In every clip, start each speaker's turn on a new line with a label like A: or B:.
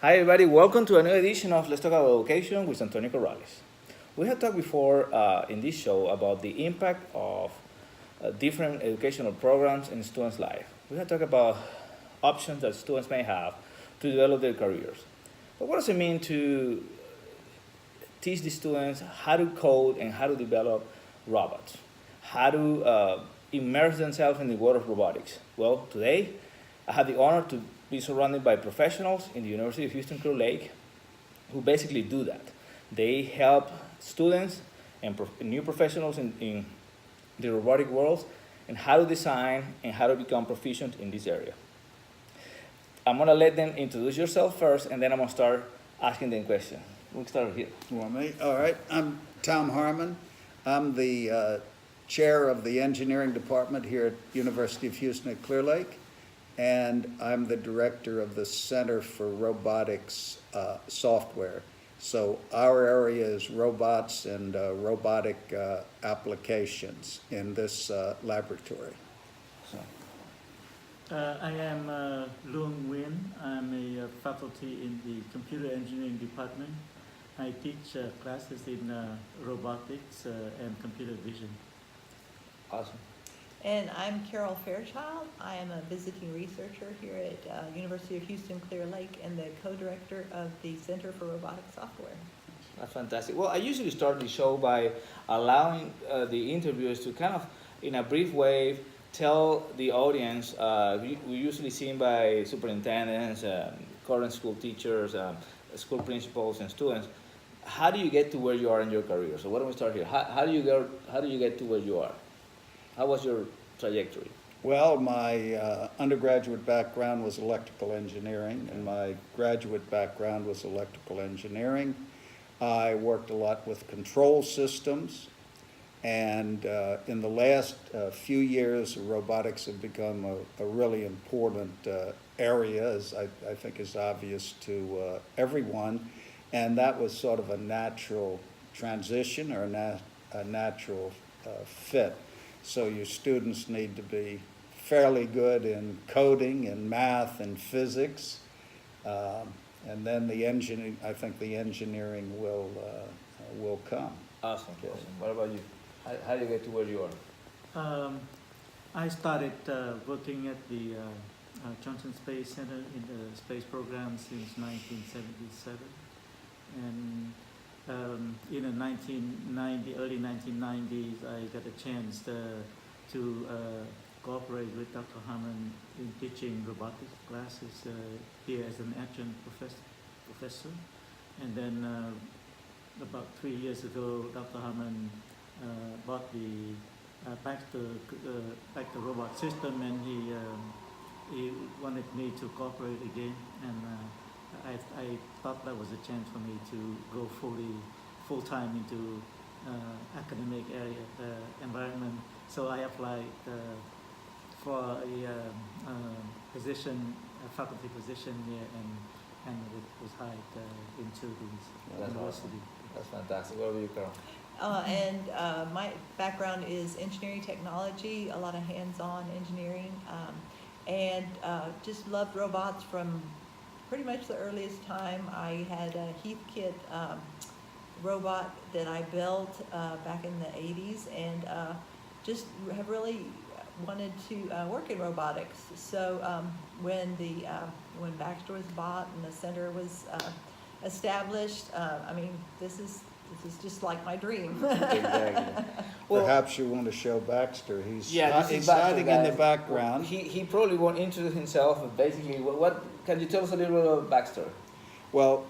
A: Hi everybody, welcome to a new edition of Let's Talk About Education with Antonio Corrales. We have talked before in this show about the impact of different educational programs in students' life. We have talked about options that students may have to develop their careers. But what does it mean to teach the students how to code and how to develop robots? How to immerse themselves in the world of robotics? Well, today I have the honor to be surrounded by professionals in the University of Houston Clear Lake who basically do that. They help students and new professionals in the robotic world and how to design and how to become proficient in this area. I'm gonna let them introduce yourself first, and then I'm gonna start asking them questions. We'll start here.
B: You want me? All right. I'm Tom Harman. I'm the chair of the engineering department here at University of Houston at Clear Lake, and I'm the director of the Center for Robotics software. So our area is robots and robotic applications in this laboratory.
A: So,
C: I am Luong Nguyen. I'm a faculty in the computer engineering department. I teach classes in robotics and computer vision.
A: awesome.
D: And I'm Carol Fairchild. I am a visiting researcher here at University of Houston Clear Lake and the co-director of the Center for Robotic Software.
A: That's fantastic. Well, I usually start the show by allowing the interviewers to kind of, in a brief way, tell the audience. We usually seen by superintendents, current school teachers, school principals, and students. How do you get to where you are in your career? So why don't we start here? How do you get to where you are? How was your trajectory?
B: Well, my undergraduate background was electrical engineering, and my graduate background was electrical engineering. I worked a lot with control systems, and in the last few years, robotics have become a really important area, as I think is obvious to everyone, and that was sort of a natural transition or a natural fit. So your students need to be fairly good in coding and math and physics, and then I think the engineering will come.
A: Awesome. What about you? How do you get to where you are?
C: I started working at the Johnson Space Center in the space program since 1977, and in the early 1990s, I got a chance to cooperate with Dr. Harman in teaching robotics classes here as an adjunct professor. And then about 3 years ago, Dr. Harman bought the Baxter robot system, and he wanted me to cooperate again. And I thought that was a chance for me to go full-time into academic area environment. So I applied for a faculty position here, and was hired into the university.
A: Awesome. That's fantastic. What about you, Carol?
D: My background is engineering technology, a lot of hands-on engineering, and just loved robots from pretty much the earliest time. I had a Heathkit robot that I built back in the 80s, and just have really wanted to work in robotics. So when Baxter was bought and the center was established, this is just like my dream.
A: Exactly. Well,
B: Perhaps you want to show Baxter. He's
A: this is
B: hiding
A: Baxter,
B: in the
A: guys.
B: background.
A: He probably won't introduce himself. But basically, what can you tell us a little bit about Baxter?
B: Well,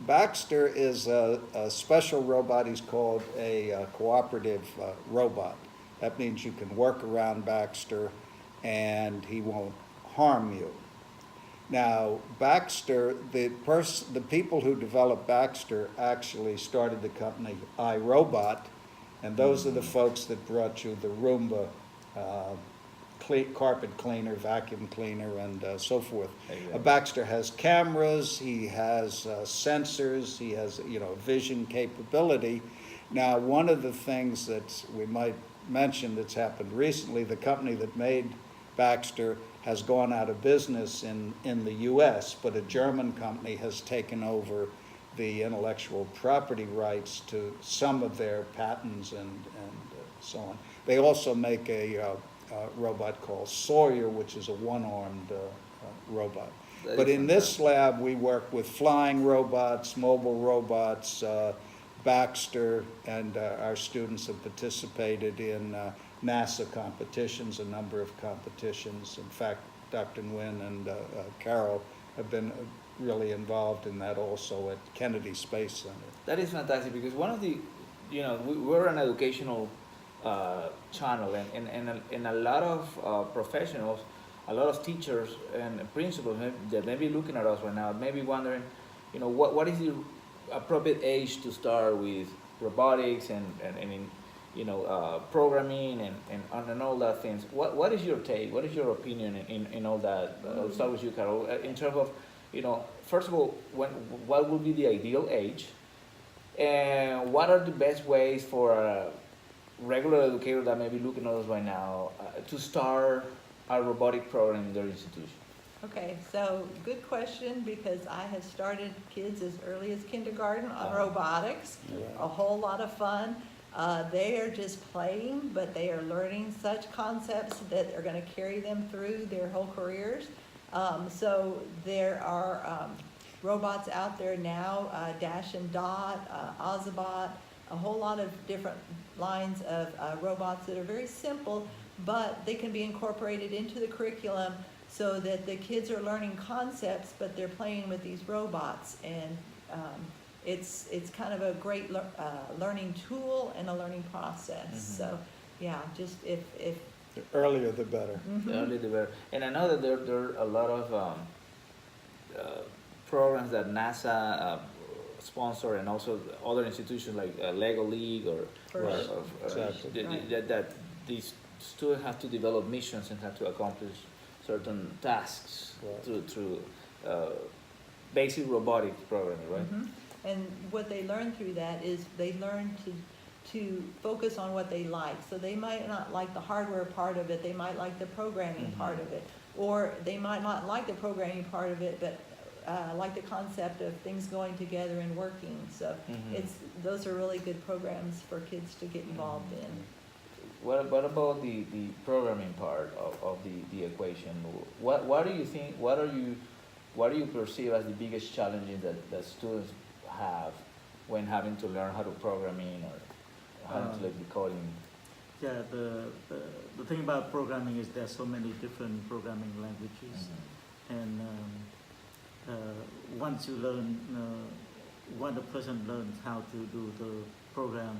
B: Baxter is a special robot. He's called a cooperative robot. That means you can work around Baxter and he won't harm you. Now, Baxter, the people who developed Baxter actually started the company iRobot, and those are the folks that brought you the Roomba carpet cleaner, vacuum cleaner, and so forth.
A: Exactly.
B: Baxter has cameras, he has sensors, he has vision capability. Now, one of the things that we might mention that's happened recently, the company that made Baxter has gone out of business in the US, but a German company has taken over the intellectual property rights to some of their patents and so on. They also make a robot called Sawyer, which is a one-armed robot.
A: That
B: But
A: is
B: in this lab, we work with flying robots, mobile robots, Baxter, and our students have participated in NASA competitions, a number of competitions. In fact, Dr. Nguyen and Carol have been really involved in that also at Kennedy Space Center.
A: That is fantastic, because one of the, we're an educational channel, and a lot of professionals, a lot of teachers and principals that may be looking at us right now, may be wondering, what is the appropriate age to start with robotics and programming and all that things. What is your take? What is your opinion in all that? I'll start with you, Carol. In terms of, first of all, what would be the ideal age, and what are the best ways for a regular educator that may be looking at us right now to start a robotic program in their institution?
D: Okay, so good question, because I have started kids as early as kindergarten on robotics.
B: Yeah.
D: A whole lot of fun. They are just playing, but they are learning such concepts that are going to carry them through their whole careers. So there are robots out there now, Dash and Dot, Ozobot, a whole lot of different lines of robots that are very simple, but they can be incorporated into the curriculum so that the kids are learning concepts, but they're playing with these robots. And it's kind of a great learning tool and a learning process.
A: Mm-hmm.
D: So yeah, just if
B: The earlier the better.
A: The earlier the better. And I know that there are a lot of programs that NASA sponsor, and also other institutions like Lego League or
B: Exactly.
A: that these students have to develop missions and have to accomplish certain tasks
B: Right.
A: through basic robotics programming, right?
D: Mhm. And what they learn through that is they learn to focus on what they like. So they might not like the hardware part of it, they might like the programming part of it. Or they might not like the programming part of it, but like the concept of things going together and working. So those are really good programs for kids to get involved in.
A: What about the programming part of the equation? What do you think, what do you perceive as the biggest challenges that students have when having to learn how to programming or how to like the coding?
C: Yeah, the thing about programming is there are so many different programming languages, and once you learn, when the person learns how to do the program,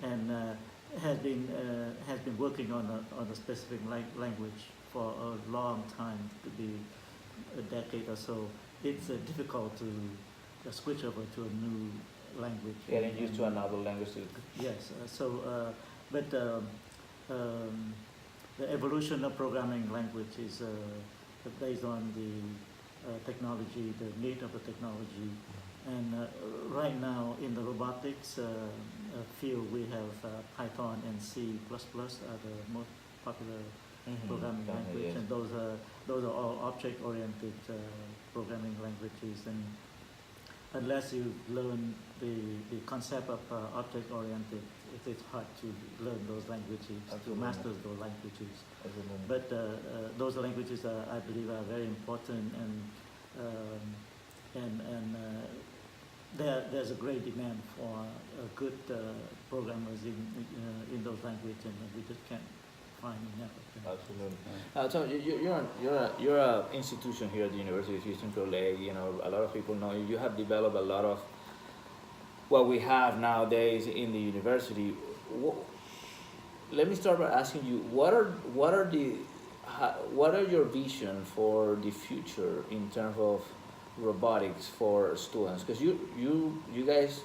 C: and has been working on a specific language for a long time, could be a decade or so, it's difficult to switch over to a new language.
A: Getting used to another language too.
C: Yes, but the evolution of programming language is based on the technology, the need of the technology. And right now in the robotics field, we have Python and C++ are the most popular programming language,
A: yes.
C: and those are all object-oriented programming languages. And unless you learn the concept of object-oriented, it's hard to learn those languages, to master those languages. But those languages, I believe, are very important, and there's a great demand for good programmers in those languages, and we just can't find enough of them.
A: Absolutely. So you're a institution here at the University of Houston, Corrales. A lot of people know you. You have developed a lot of what we have nowadays in the university. Let me start by asking you, what are your vision for the future in terms of robotics for students? Because you guys,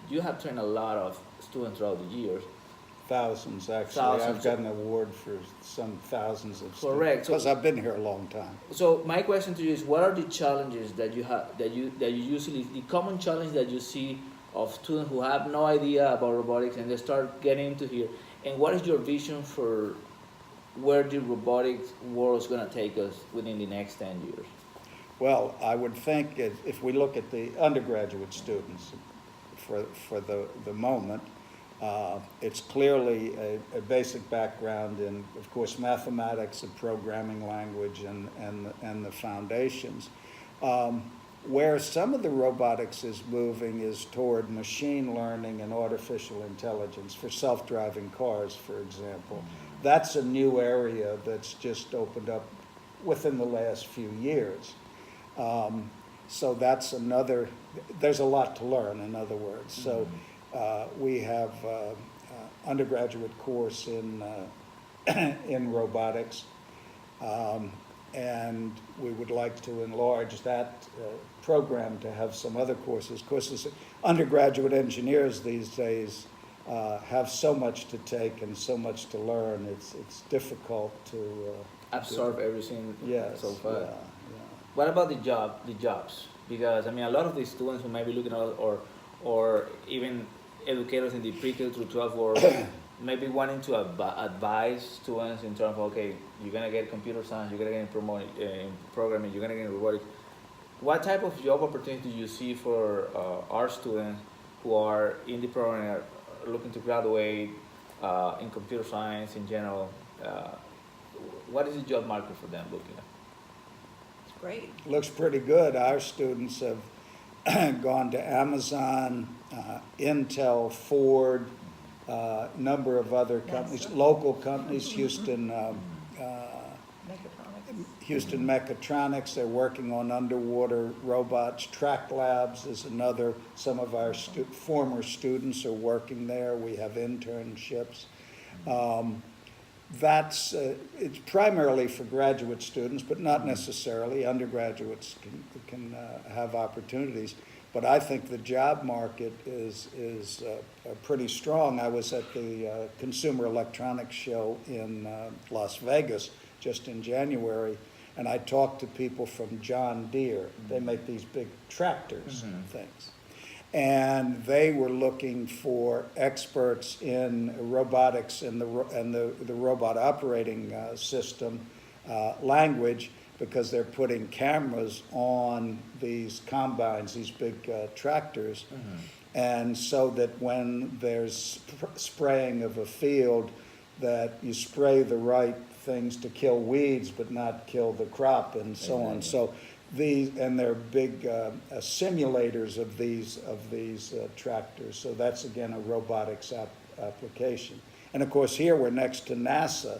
A: you have trained a lot of students throughout the years.
B: Thousands, actually.
A: Thousands.
B: I've got an award for some thousands of students.
A: Correct.
B: Because I've been here a long time.
A: So my question to you is, what are the challenges that you have, that you usually, the common challenge that you see of students who have no idea about robotics and they start getting into here, and what is your vision for where the robotics world is going to take us within the next 10 years?
B: Well, I would think if we look at the undergraduate students for the moment, it's clearly a basic background in, of course, mathematics, a programming language, and the foundations. Where some of the robotics is moving is toward machine learning and artificial intelligence for self-driving cars, for example. That's a new area that's just opened up within the last few years. So that's another, there's a lot to learn, in other words. So we have undergraduate course in, in robotics. And we would like to enlarge that program to have some other courses. Courses, undergraduate engineers these days have so much to take and so much to learn. It's difficult to
A: Absorb everything so far.
B: Yeah.
A: What about the jobs? Because I mean, a lot of the students who might be looking at, or even educators in the pre-K through 12 world, maybe wanting to advise students in terms of, okay, you're gonna get computer science, you're gonna get in programming, you're gonna get in robotics. What type of job opportunity do you see for our students who are in the program, are looking to graduate in computer science in general? What is the job market for them looking at?
D: It's great.
B: Looks pretty good. Our students have gone to Amazon, Intel, Ford, number of other companies, local companies, Houston Mechatronics. They're working on underwater robots. Track Labs is another. Some of our former students are working there. We have internships. It's primarily for graduate students, but not necessarily. Undergraduates can have opportunities. But I think the job market is pretty strong. I was at the Consumer Electronics Show in Las Vegas just in January, and I talked to people from John Deere. They make these big tractors and things. And they were looking for experts in robotics and the robot operating system language, because they're putting cameras on these combines, these big tractors, and so that when there's spraying of a field, that you spray the right things to kill weeds but not kill the crop and so on. So they're big simulators of these tractors. So that's again a robotics application. And of course here we're next to NASA.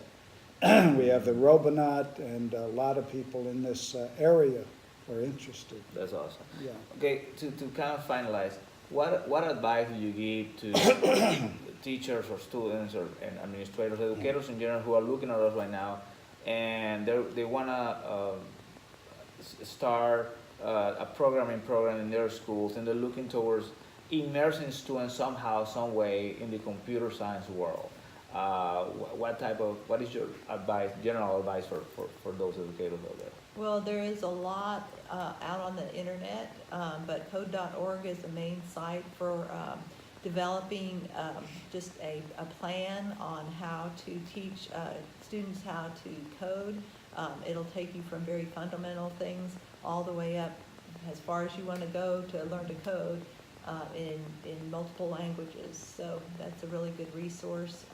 B: We have the Robonaut, and a lot of people in this area are interested.
A: That's awesome.
B: Yeah.
A: Okay, to kind of finalize, what advice do you give to teachers or students and administrators, educators in general, who are looking at us right now, and they want to start a programming program in their schools, and they're looking towards immersing students somehow, some way in the computer science world? What is your advice, general advice for those educators out there?
D: Well, there is a lot out on the internet, but code.org is the main site for developing just a plan on how to teach students how to code. It'll take you from very fundamental things all the way up as far as you want to go to learn to code in multiple languages. So that's a really good resource,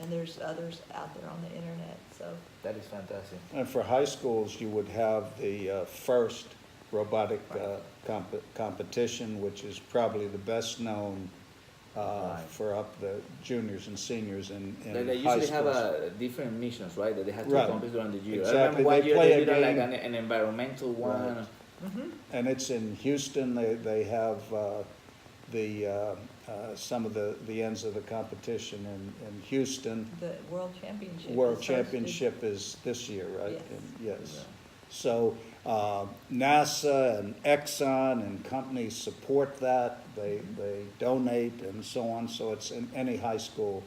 D: and there's others out there on the internet. So
A: that is fantastic.
B: And for high schools, you would have the first robotic competition, which is probably the best known for up the juniors and seniors in
A: they
B: high
A: usually
B: schools.
A: have different missions, right? That they have to
B: Right.
A: accomplish during the year.
B: Exactly.
A: I remember one
B: They
A: year
B: play
A: they
B: a
A: did like
B: game.
A: an environmental one.
B: Right. And it's in Houston. They have some of the ends of the competition in Houston.
D: the World Championship.
B: World
D: is hosted.
B: Championship is this year, right?
D: Yes.
B: Yes.
A: Yeah.
B: So NASA and Exxon and companies support that. They donate and so on. So it's any high school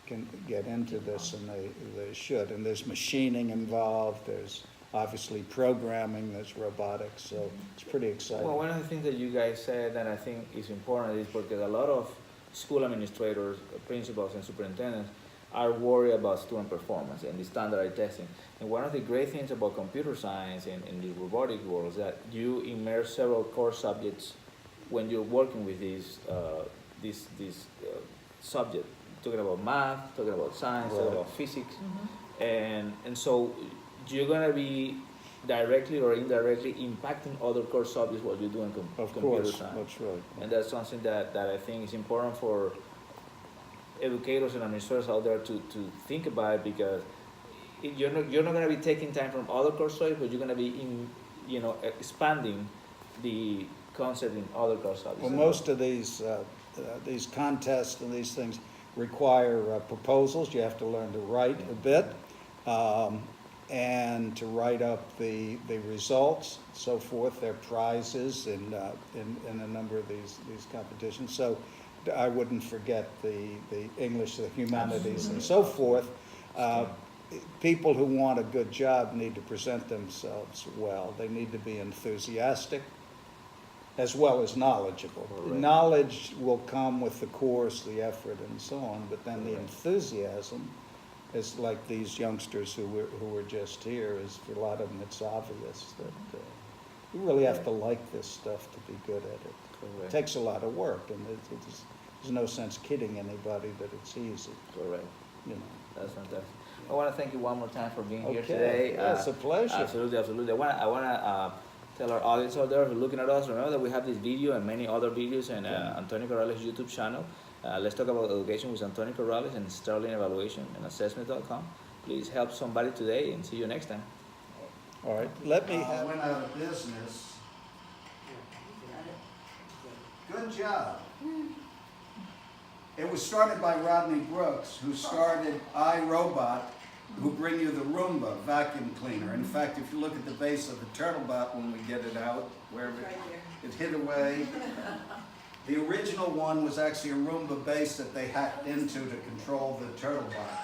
B: can get into this, and they should. And there's machining involved. There's obviously programming. There's robotics. So it's pretty exciting.
A: Well, one of the things that you guys said that I think is important is because a lot of school administrators, principals, and superintendents are worried about student performance and the standardized testing. And one of the great things about computer science and the robotic world is that you immerse several core subjects when you're working with these subject, talking about math, talking about science, talking
B: Right.
A: about physics,
D: Mhm.
A: and so you're gonna be directly or indirectly impacting other core subjects while you're doing
B: Of
A: computer
B: course,
A: science.
B: that's right.
A: And that's something that I think is important for educators and administrators out there to think about, because you're not going to be taking time from other course subjects, but you're going to be expanding the concept in other course subjects.
B: Well, most of these contests and these things require proposals. You have to learn to write a bit, and to write up the results, so forth. There are prizes in a number of these competitions. So I wouldn't forget the English, the humanities, and so forth. People who want a good job need to present themselves well. They need to be enthusiastic as well as knowledgeable.
A: Correct.
B: Knowledge will come with the course, the effort, and so on, but then the
A: Correct.
B: enthusiasm is like these youngsters who were just here. Is for a lot of them, it's obvious that you really have to like this stuff to be good at it. It
A: Correct.
B: takes a lot of work, and there's no sense kidding anybody that it's easy,
A: Correct.
B: you know.
A: That's fantastic. I want to thank you one more time for being here
B: Okay.
A: today.
B: Yeah, it's a pleasure.
A: Absolutely, absolutely. I want to tell our audience out there who are looking at us, remember that we have this video and many other videos on Antonio Corrales' YouTube channel. Let's talk about education with Antonio Corrales and Sterling Evaluation and Assessment.com. Please help somebody today, and see you next time.
B: All right, let me
E: Went out of business. Good job. It was started by Rodney Brooks, who started iRobot, who bring you the Roomba vacuum cleaner. In fact, if you look at the base of the Turtlebot when we get it out, wherever it hid away, the original one was actually a Roomba base that they hacked into to control the Turtlebot.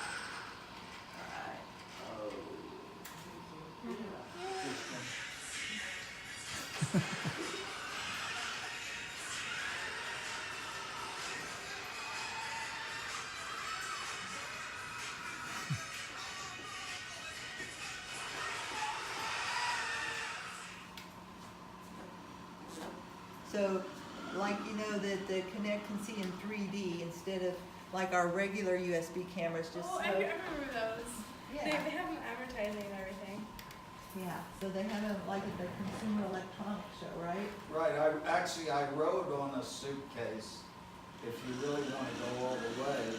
D: So, like, that the Kinect can see in 3D instead of like our regular USB cameras, just
F: Oh, I remember those.
D: Yeah.
F: They have them advertising and everything.
D: Yeah, so they have it like at the Consumer Electronics Show, right?
E: Right, I wrote on a suitcase, if you really want to go all the way,